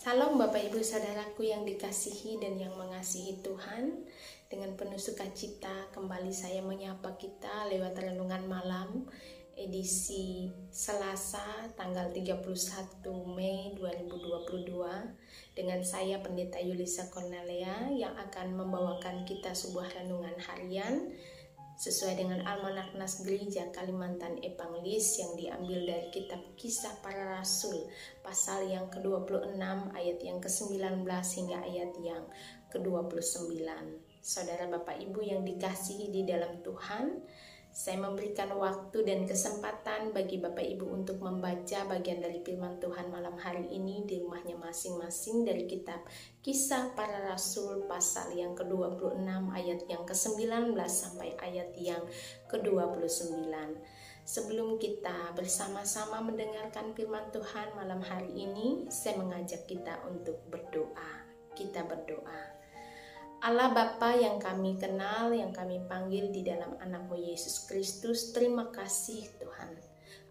Salam Bapak Ibu Saudaraku yang dikasihi dan yang mengasihi Tuhan. Dengan penuh sukacita kembali saya menyapa kita lewat renungan malam edisi Selasa tanggal 31 Mei 2022 dengan saya Pendeta Yulisa Cornelia yang akan membawakan kita sebuah renungan harian sesuai dengan Almanak Nas Gereja Kalimantan Evangelis yang diambil dari kitab Kisah Para Rasul pasal yang ke-26 ayat yang ke-19 hingga ayat yang ke-29. Saudara Bapak Ibu yang dikasihi di dalam Tuhan, saya memberikan waktu dan kesempatan bagi Bapak Ibu untuk membaca bagian dari firman Tuhan malam hari ini di rumahnya masing-masing dari kitab Kisah Para Rasul pasal yang ke-26 ayat yang ke-19 sampai ayat yang ke-29. Sebelum kita bersama-sama mendengarkan firman Tuhan malam hari ini, saya mengajak kita untuk berdoa. Kita berdoa. Allah Bapa yang kami kenal, yang kami panggil di dalam anak-Mu Yesus Kristus, terima kasih Tuhan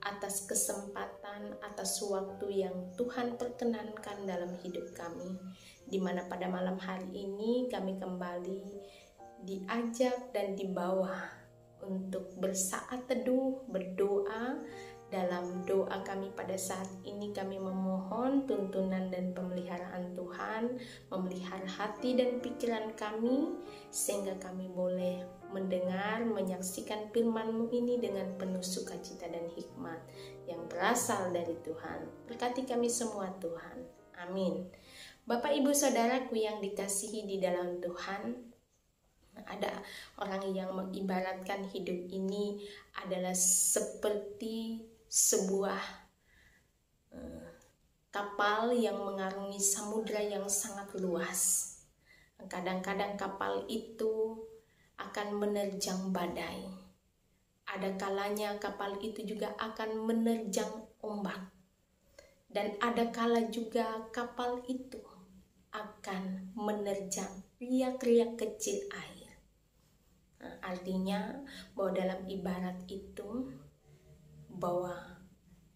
atas kesempatan, atas waktu yang Tuhan perkenankan dalam hidup kami, di mana pada malam hari ini kami kembali diajak dan dibawa untuk bersaat teduh, berdoa. Dalam doa kami pada saat ini kami memohon tuntunan dan pemeliharaan Tuhan, memelihara hati dan pikiran kami sehingga kami boleh mendengar, menyaksikan firman-Mu ini dengan penuh sukacita dan hikmat yang berasal dari Tuhan. Berkati kami semua Tuhan. Amin. Bapak Ibu Saudaraku yang dikasihi di dalam Tuhan, ada orang yang mengibaratkan hidup ini adalah seperti sebuah kapal yang mengarungi samudra yang sangat luas. Kadang-kadang kapal itu akan menerjang badai. Ada kalanya kapal itu juga akan menerjang ombak. Dan ada kala juga kapal itu akan menerjang riak-riak kecil air. Artinya bahwa dalam ibarat itu bahwa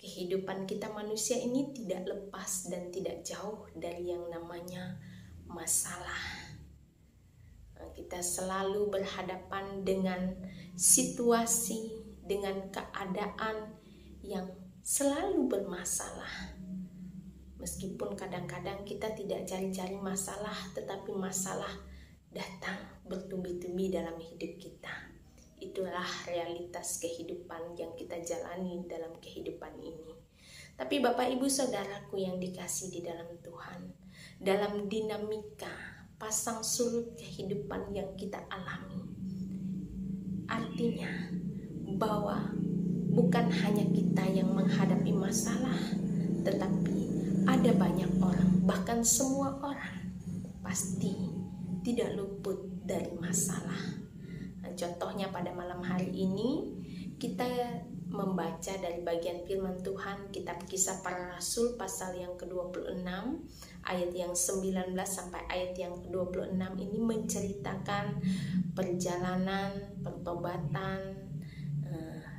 kehidupan kita manusia ini tidak lepas dan tidak jauh dari yang namanya masalah. Kita selalu berhadapan dengan situasi, dengan keadaan yang selalu bermasalah. Meskipun kadang-kadang kita tidak cari-cari masalah, tetapi masalah datang bertubi-tubi dalam hidup kita. Itulah realitas kehidupan yang kita jalani dalam kehidupan ini. Tapi Bapak Ibu Saudaraku yang dikasih di dalam Tuhan, dalam dinamika pasang surut kehidupan yang kita alami, artinya bahwa bukan hanya kita yang menghadapi masalah, tetapi ada banyak orang, bahkan semua orang pasti tidak luput dari masalah. Contohnya pada malam hari ini kita membaca dari bagian firman Tuhan kitab Kisah Para Rasul pasal yang ke-26 ayat yang 19 sampai ayat yang ke-26 ini menceritakan perjalanan pertobatan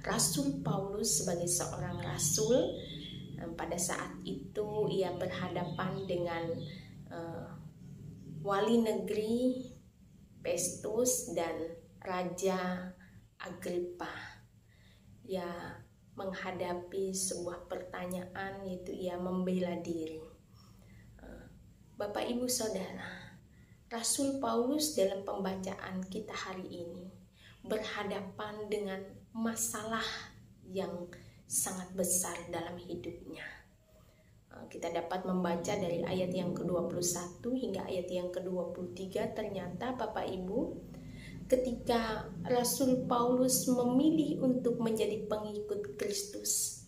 Rasul Paulus sebagai seorang rasul. Pada saat itu ia berhadapan dengan wali negeri Festus dan Raja Agripa. Ya, menghadapi sebuah pertanyaan, yaitu ia membela diri. Bapak Ibu Saudara, Rasul Paulus dalam pembacaan kita hari ini berhadapan dengan masalah yang sangat besar dalam hidupnya. Kita dapat membaca dari ayat yang ke-21 hingga ayat yang ke-23. Ternyata Bapak Ibu, ketika Rasul Paulus memilih untuk menjadi pengikut Kristus,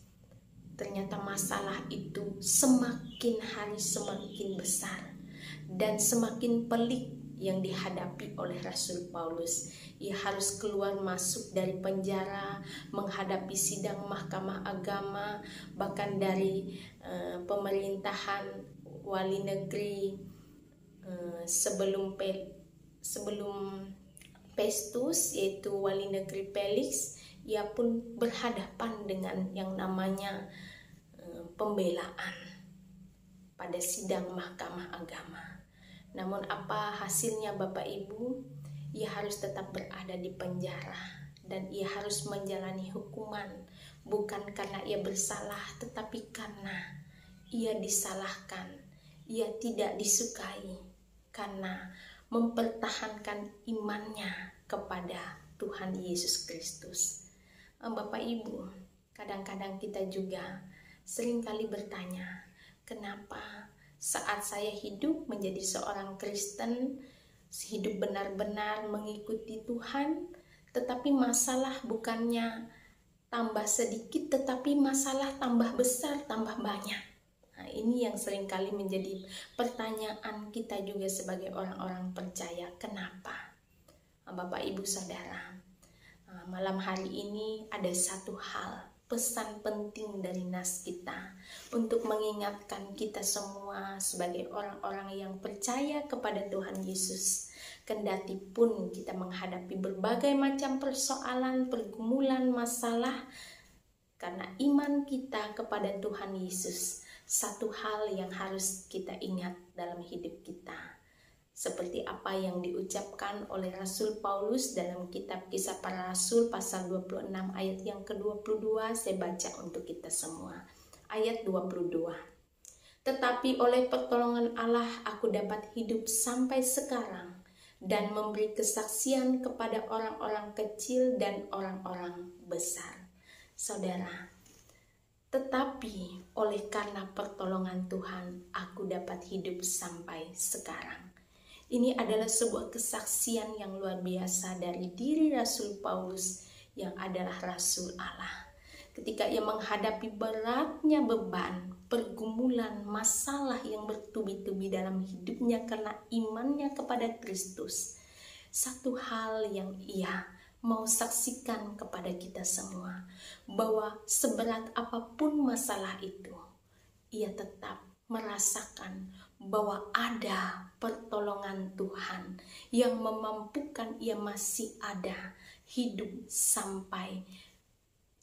ternyata masalah itu semakin hari semakin besar dan semakin pelik yang dihadapi oleh Rasul Paulus. Ia harus keluar masuk dari penjara, menghadapi sidang mahkamah agama, bahkan dari pemerintahan wali negeri sebelum Festus, yaitu wali negeri Felix. Ia pun berhadapan dengan yang namanya pembelaan. pada sidang mahkamah agama. Namun apa hasilnya Bapak Ibu? Ia harus tetap berada di penjara dan ia harus menjalani hukuman, bukan karena ia bersalah, tetapi karena ia disalahkan, ia tidak disukai karena mempertahankan imannya kepada Tuhan Yesus Kristus. Bapak Ibu, kadang-kadang kita juga seringkali bertanya, kenapa saat saya hidup menjadi seorang Kristen, hidup benar-benar mengikuti Tuhan, tetapi masalah bukannya tambah sedikit, tetapi masalah tambah besar, tambah banyak. Nah, ini yang seringkali menjadi pertanyaan kita juga sebagai orang-orang percaya. Kenapa? Bapak, Ibu, Saudara, malam hari ini ada satu hal, pesan penting dari nas kita untuk mengingatkan kita semua sebagai orang-orang yang percaya kepada Tuhan Yesus. Kendati pun kita menghadapi berbagai macam persoalan, pergumulan, masalah, karena iman kita kepada Tuhan Yesus, satu hal yang harus kita ingat dalam hidup kita. Seperti apa yang diucapkan oleh Rasul Paulus dalam kitab Kisah Para Rasul pasal 26 ayat yang ke-22, saya baca untuk kita semua. Ayat 22. Tetapi oleh pertolongan Allah aku dapat hidup sampai sekarang dan memberi kesaksian kepada orang-orang kecil dan orang-orang besar. Saudara, tetapi oleh karena pertolongan Tuhan aku dapat hidup sampai sekarang. Ini adalah sebuah kesaksian yang luar biasa dari diri Rasul Paulus yang adalah Rasul Allah. Ketika ia menghadapi beratnya beban, pergumulan, masalah yang bertubi-tubi dalam hidupnya karena imannya kepada Kristus. Satu hal yang ia mau saksikan kepada kita semua, bahwa seberat apapun masalah itu, ia tetap merasakan bahwa ada pertolongan Tuhan yang memampukan ia masih ada hidup sampai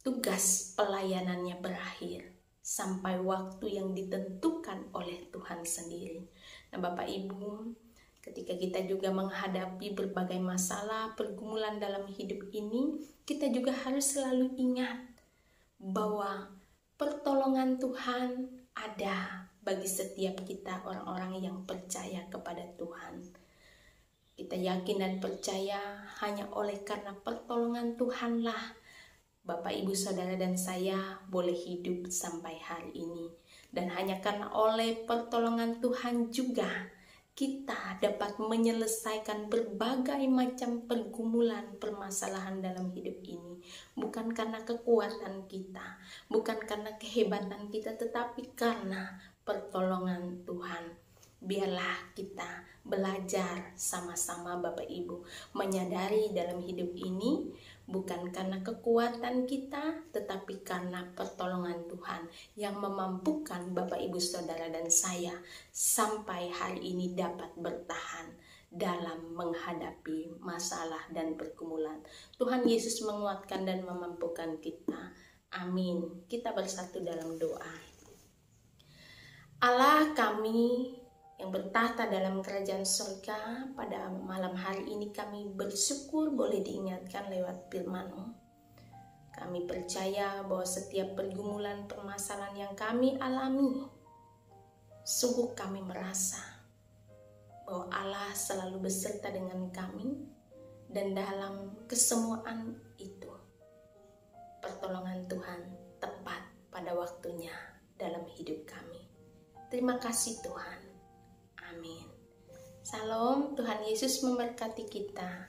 tugas pelayanannya berakhir, sampai waktu yang ditentukan oleh Tuhan sendiri. Nah Bapak Ibu, ketika kita juga menghadapi berbagai masalah, pergumulan dalam hidup ini, kita juga harus selalu ingat bahwa pertolongan Tuhan ada bagi setiap kita orang-orang yang percaya kepada Tuhan. Kita yakin dan percaya hanya oleh karena pertolongan Tuhanlah Bapak, Ibu, Saudara dan saya boleh hidup sampai hari ini. Dan hanya karena oleh pertolongan Tuhan juga kita dapat menyelesaikan berbagai macam pergumulan, permasalahan dalam hidup ini. Bukan karena kekuatan kita, bukan karena kehebatan kita, tetapi karena pertolongan Tuhan. Biarlah kita belajar sama-sama Bapak Ibu, menyadari dalam hidup ini bukan karena kekuatan kita, tetapi karena pertolongan Tuhan yang memampukan Bapak Ibu Saudara dan saya sampai hari ini dapat bertahan dalam menghadapi masalah dan pergumulan. Tuhan Yesus menguatkan dan memampukan kita. Amin. Kita bersatu dalam doa. Allah kami yang bertahta dalam kerajaan surga, pada malam hari ini kami bersyukur boleh diingatkan lewat firman-Mu. Kami percaya bahwa setiap pergumulan permasalahan yang kami alami, sungguh kami merasa bahwa Allah selalu beserta dengan kami, dan dalam kesemuaan itu pertolongan Tuhan tepat pada waktunya dalam hidup kami. Terima kasih Tuhan. Amin. Salam, Tuhan Yesus memberkati kita.